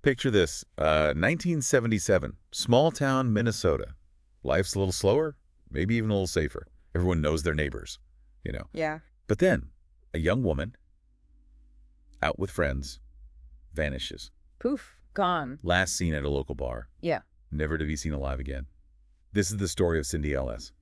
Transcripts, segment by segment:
Picture this, 1977, small town Minnesota. Life's a little slower, maybe even a little safer. Everyone knows their neighbors, you know. Yeah. But then, a young woman, out with friends, vanishes. Poof. Gone. Last seen at a local bar, Yeah. never to be seen alive again. This is the story of Cindy Ellis.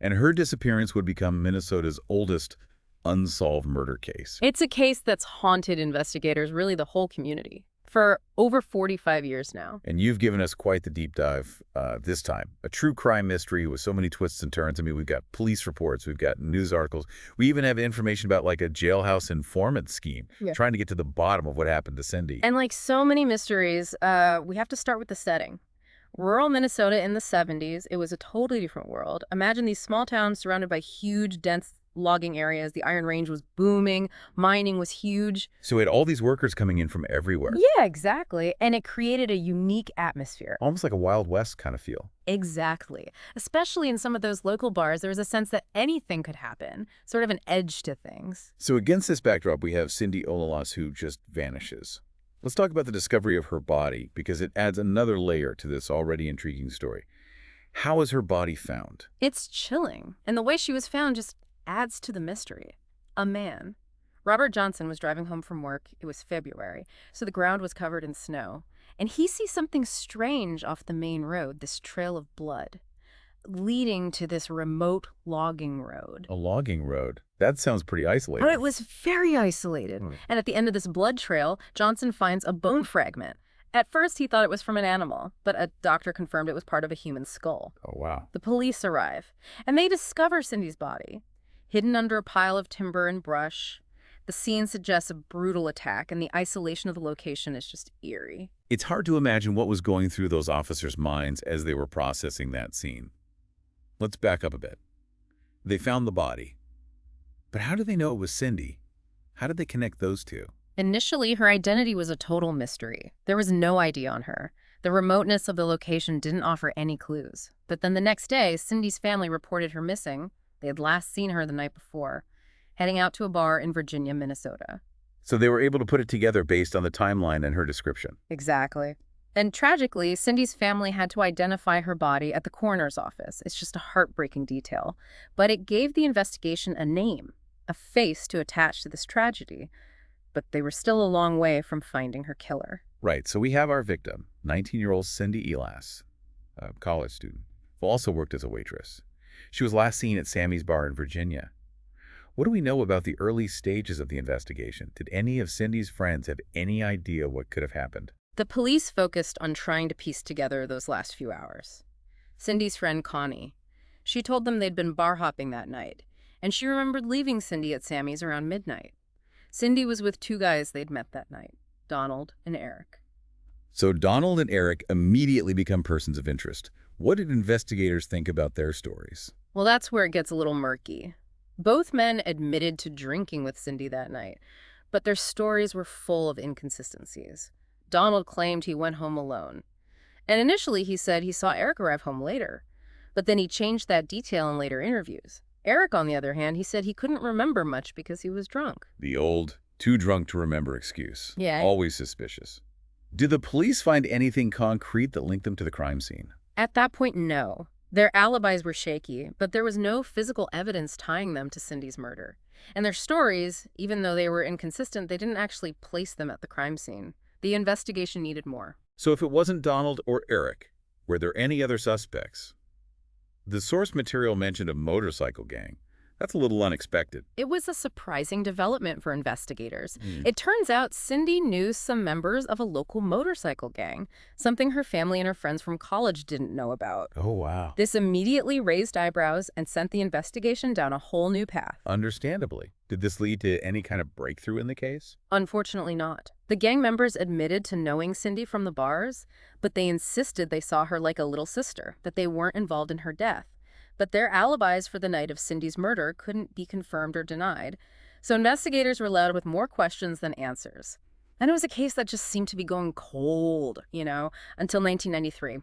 And her disappearance would become Minnesota's oldest unsolved murder case. It's a case that's haunted investigators, really the whole community, for over 45 years now. And you've given us quite the deep dive this time. A true crime mystery with so many twists and turns. I mean, we've got police reports, we've got news articles. We even have information about like a jailhouse informant scheme, Yeah. trying to get to the bottom of what happened to Cindy. And like so many mysteries, we have to start with the setting. Rural Minnesota in the 70s, it was a totally different world. Imagine these small towns surrounded by huge, dense logging areas. The Iron Range was booming, mining was huge. So we had all these workers coming in from everywhere. Yeah, exactly. And it created a unique atmosphere. Almost like a Wild West kind of feel. Exactly. Especially in some of those local bars, there was a sense that anything could happen, sort of an edge to things. So against this backdrop, we have Cindy Olalas, who just vanishes. Let's talk about the discovery of her body, because it adds another layer to this already intriguing story. How is her body found? It's chilling, and the way she was found just adds to the mystery. A man. Robert Johnson was driving home from work. It was February, so the ground was covered in snow. And he sees something strange off the main road, this trail of blood, leading to this remote logging road. A logging road. That sounds pretty isolated. But it was very isolated. And at the end of this blood trail, Johnson finds a bone fragment. At first, he thought it was from an animal, but a doctor confirmed it was part of a human skull. Oh, wow. The police arrive, and they discover Cindy's body, hidden under a pile of timber and brush. The scene suggests a brutal attack, and the isolation of the location is just eerie. It's hard to imagine what was going through those officers' minds as they were processing that scene. Let's back up a bit. They found the body. But how do they know it was Cindy? How did they connect those two? Initially, her identity was a total mystery. There was no ID on her. The remoteness of the location didn't offer any clues. But then the next day, Cindy's family reported her missing. They had last seen her the night before, heading out to a bar in Virginia, Minnesota. So they were able to put it together based on the timeline and her description. Exactly. And tragically, Cindy's family had to identify her body at the coroner's office. It's just a heartbreaking detail. But it gave the investigation a name, a face to attach to this tragedy. But they were still a long way from finding her killer. Right, so we have our victim, 19-year-old Cindy Elas, a college student, who also worked as a waitress. She was last seen at Sammy's Bar in Virginia. What do we know about the early stages of the investigation? Did any of Cindy's friends have any idea what could have happened? The police focused on trying to piece together those last few hours. Cindy's friend, Connie, she told them they'd been bar hopping that night, and she remembered leaving Cindy at Sammy's around midnight. Cindy was with two guys they'd met that night, Donald and Eric. So Donald and Eric immediately become persons of interest. What did investigators think about their stories? Well, that's where it gets a little murky. Both men admitted to drinking with Cindy that night, but their stories were full of inconsistencies. Donald claimed he went home alone. And initially he said he saw Eric arrive home later, but then he changed that detail in later interviews. Eric, on the other hand, he said he couldn't remember much because he was drunk. The old, too drunk to remember excuse. Yeah. Always suspicious. Did the police find anything concrete that linked them to the crime scene? At that point, no. Their alibis were shaky, but there was no physical evidence tying them to Cindy's murder. And their stories, even though they were inconsistent, they didn't actually place them at the crime scene. The investigation needed more. So if it wasn't Donald or Eric, were there any other suspects? The source material mentioned a motorcycle gang. That's a little unexpected. It was a surprising development for investigators. It turns out Cindy knew some members of a local motorcycle gang, something her family and her friends from college didn't know about. Oh, wow. This immediately raised eyebrows and sent the investigation down a whole new path. Understandably. Did this lead to any kind of breakthrough in the case? Unfortunately not. The gang members admitted to knowing Cindy from the bars, but they insisted they saw her like a little sister, that they weren't involved in her death. But their alibis for the night of Cindy's murder couldn't be confirmed or denied, so investigators were left with more questions than answers. And it was a case that just seemed to be going cold, until 1993,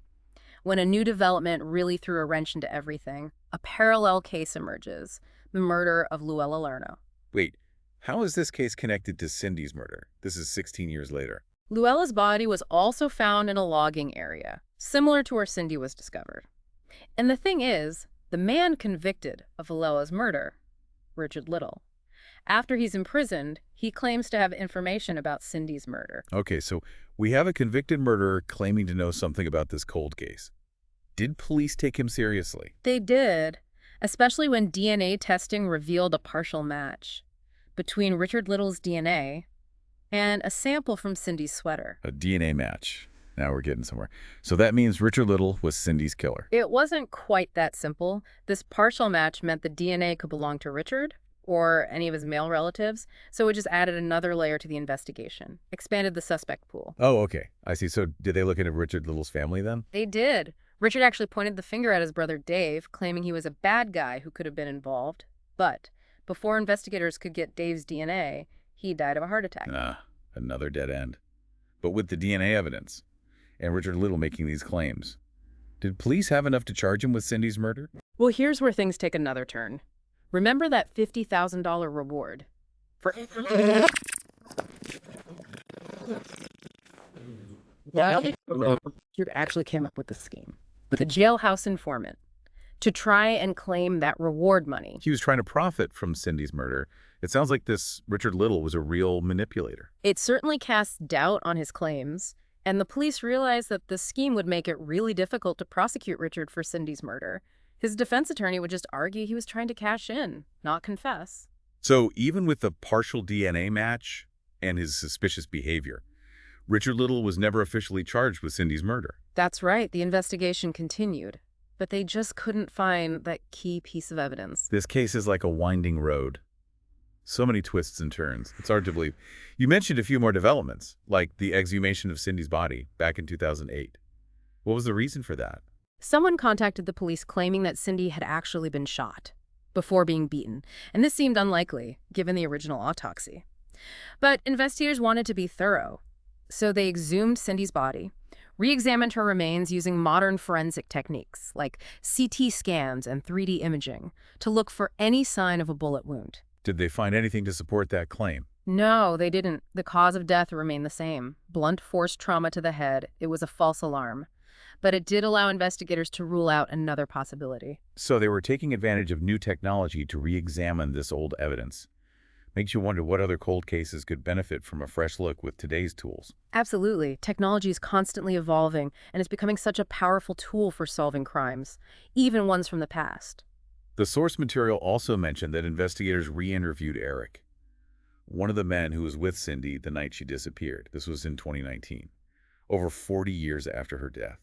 when a new development really threw a wrench into everything. A parallel case emerges, the murder of Luella Lerno. Wait, how is this case connected to Cindy's murder? This is 16 years later. Luella's body was also found in a logging area, similar to where Cindy was discovered. And the thing is, the man convicted of Luella's murder, Richard Little, after he's imprisoned, he claims to have information about Cindy's murder. Okay, so we have a convicted murderer claiming to know something about this cold case. Did police take him seriously? They did, especially when DNA testing revealed a partial match between Richard Little's DNA and a sample from Cindy's sweater. A DNA match. Now we're getting somewhere. So that means Richard Little was Cindy's killer. It wasn't quite that simple. This partial match meant the DNA could belong to Richard or any of his male relatives, so it just added another layer to the investigation, expanded the suspect pool. Oh, okay. I see. So did they look into Richard Little's family then? They did. Richard actually pointed the finger at his brother Dave, claiming he was a bad guy who could have been involved. But before investigators could get Dave's DNA, he died of a heart attack. Another dead end. But with the DNA evidence, and Richard Little making these claims, did police have enough to charge him with Cindy's murder? Well, here's where things take another turn. Remember that $50,000 reward for... Richard actually came up with the scheme with a jailhouse informant to try and claim that reward money. He was trying to profit from Cindy's murder. It sounds like this Richard Little was a real manipulator. It certainly casts doubt on his claims, and the police realized that the scheme would make it really difficult to prosecute Richard for Cindy's murder. His defense attorney would just argue he was trying to cash in, not confess. So even with the partial DNA match and his suspicious behavior, Richard Little was never officially charged with Cindy's murder. That's right. The investigation continued, but they just couldn't find that key piece of evidence. This case is like a winding road. So many twists and turns. It's hard to believe. You mentioned a few more developments, like the exhumation of Cindy's body back in 2008. What was the reason for that? Someone contacted the police claiming that Cindy had actually been shot before being beaten, and this seemed unlikely, given the original autopsy. But investigators wanted to be thorough, so they exhumed Cindy's body, re-examined her remains using modern forensic techniques like CT scans and 3D imaging to look for any sign of a bullet wound. Did they find anything to support that claim? No, they didn't. The cause of death remained the same. Blunt force trauma to the head. It was a false alarm. But it did allow investigators to rule out another possibility. So they were taking advantage of new technology to re-examine this old evidence. Makes you wonder what other cold cases could benefit from a fresh look with today's tools. Absolutely. Technology is constantly evolving, and it's becoming such a powerful tool for solving crimes, even ones from the past. The source material also mentioned that investigators re-interviewed Eric, one of the men who was with Cindy the night she disappeared. This was in 2019, over 40 years after her death.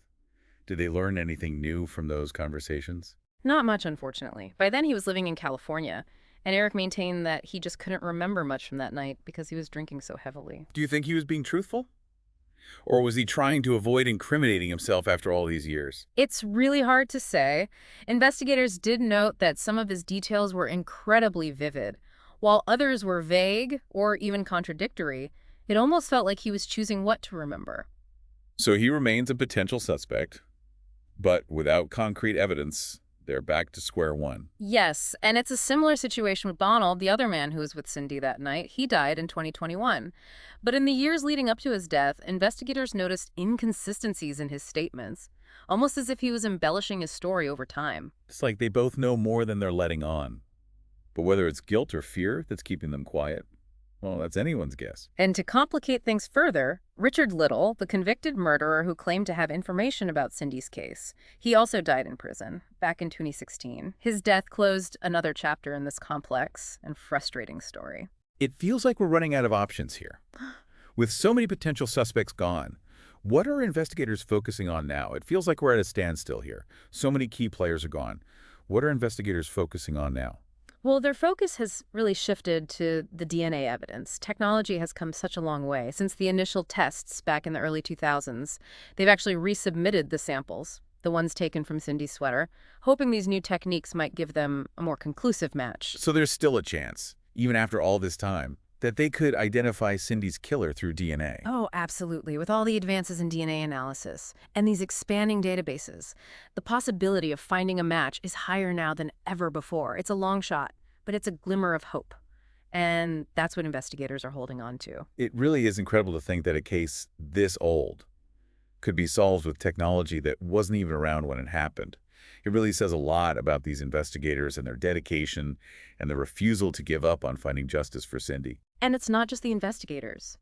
Did they learn anything new from those conversations? Not much, unfortunately. By then he was living in California, and Eric maintained that he just couldn't remember much from that night because he was drinking so heavily. Do you think he was being truthful? Or was he trying to avoid incriminating himself after all these years? It's really hard to say. Investigators did note that some of his details were incredibly vivid, while others were vague or even contradictory. It almost felt like he was choosing what to remember. So he remains a potential suspect, but without concrete evidence, they're back to square one. Yes, and it's a similar situation with Donald, the other man who was with Cindy that night. He died in 2021. But in the years leading up to his death, investigators noticed inconsistencies in his statements, almost as if he was embellishing his story over time. It's like they both know more than they're letting on. But whether it's guilt or fear that's keeping them quiet, well, that's anyone's guess. And to complicate things further, Richard Little, the convicted murderer who claimed to have information about Cindy's case, he also died in prison back in 2016. His death closed another chapter in this complex and frustrating story. It feels like we're running out of options here. With so many potential suspects gone, what are investigators focusing on now? It feels like we're at a standstill here. So many key players are gone. What are investigators focusing on now? Well, their focus has really shifted to the DNA evidence. Technology has come such a long way. Since the initial tests back in the early 2000s, they've actually resubmitted the samples, the ones taken from Cindy's sweater, hoping these new techniques might give them a more conclusive match. So there's still a chance, even after all this time, that they could identify Cindy's killer through DNA. Oh, absolutely. With all the advances in DNA analysis and these expanding databases, the possibility of finding a match is higher now than ever before. It's a long shot, but it's a glimmer of hope. And that's what investigators are holding on to. It really is incredible to think that a case this old could be solved with technology that wasn't even around when it happened. It really says a lot about these investigators and their dedication and the refusal to give up on finding justice for Cindy. And it's not just the investigators.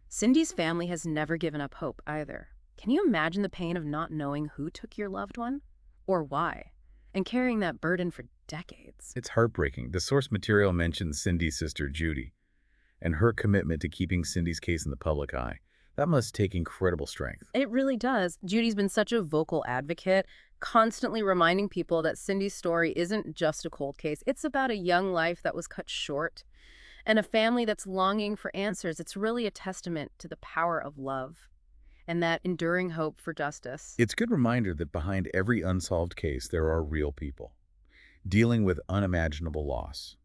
Cindy's family has never given up hope either. Can you imagine the pain of not knowing who took your loved one? Or why? And carrying that burden for decades. It's heartbreaking. The source material mentions Cindy's sister, Judy, and her commitment to keeping Cindy's case in the public eye. That must take incredible strength. It really does. Judy's been such a vocal advocate, constantly reminding people that Cindy's story isn't just a cold case. It's about a young life that was cut short and a family that's longing for answers. It's really a testament to the power of love and that enduring hope for justice. It's a good reminder that behind every unsolved case, there are real people dealing with unimaginable loss.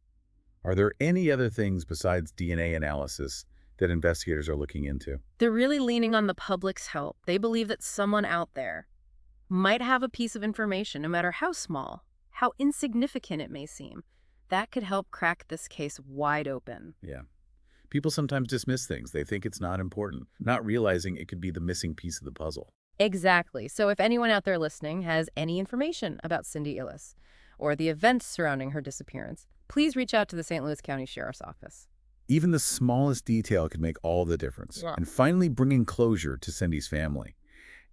Are there any other things besides DNA analysis that investigators are looking into? They're really leaning on the public's help. They believe that someone out there might have a piece of information, no matter how small, how insignificant it may seem, that could help crack this case wide open. Yeah. People sometimes dismiss things. They think it's not important, not realizing it could be the missing piece of the puzzle. Exactly. So if anyone out there listening has any information about Cindy Illes or the events surrounding her disappearance, please reach out to the St. Louis County Sheriff's Office. Even the smallest detail could make all the difference. Yeah. And finally bringing closure to Cindy's family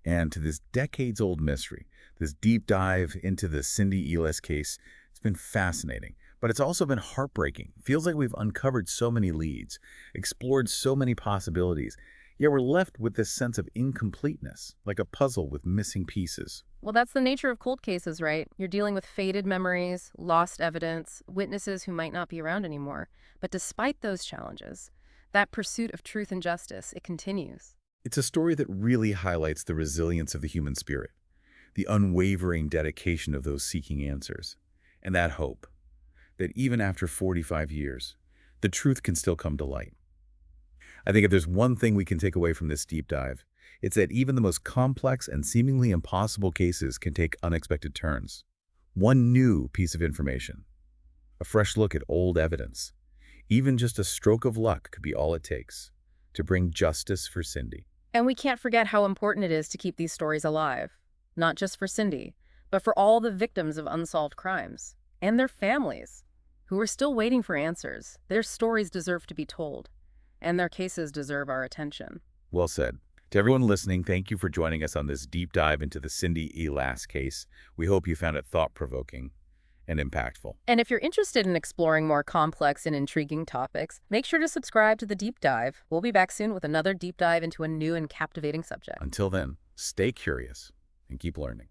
and to this decades-old mystery, this deep dive into the Cindy Illes case. It's been fascinating, but it's also been heartbreaking. Feels like we've uncovered so many leads, explored so many possibilities, yet we're left with this sense of incompleteness, like a puzzle with missing pieces. Well, that's the nature of cold cases, right? You're dealing with faded memories, lost evidence, witnesses who might not be around anymore. But despite those challenges, that pursuit of truth and justice, it continues. It's a story that really highlights the resilience of the human spirit, the unwavering dedication of those seeking answers, and that hope that even after 45 years, the truth can still come to light. I think if there's one thing we can take away from this deep dive, it's that even the most complex and seemingly impossible cases can take unexpected turns. One new piece of information, a fresh look at old evidence, even just a stroke of luck could be all it takes to bring justice for Cindy. And we can't forget how important it is to keep these stories alive, not just for Cindy, but for all the victims of unsolved crimes and their families who are still waiting for answers. Their stories deserve to be told, and their cases deserve our attention. Well said. To everyone listening, thank you for joining us on this deep dive into the Cindy Illes case. We hope you found it thought-provoking and impactful. And if you're interested in exploring more complex and intriguing topics, make sure to subscribe to The Deep Dive. We'll be back soon with another deep dive into a new and captivating subject. Until then, stay curious and keep learning.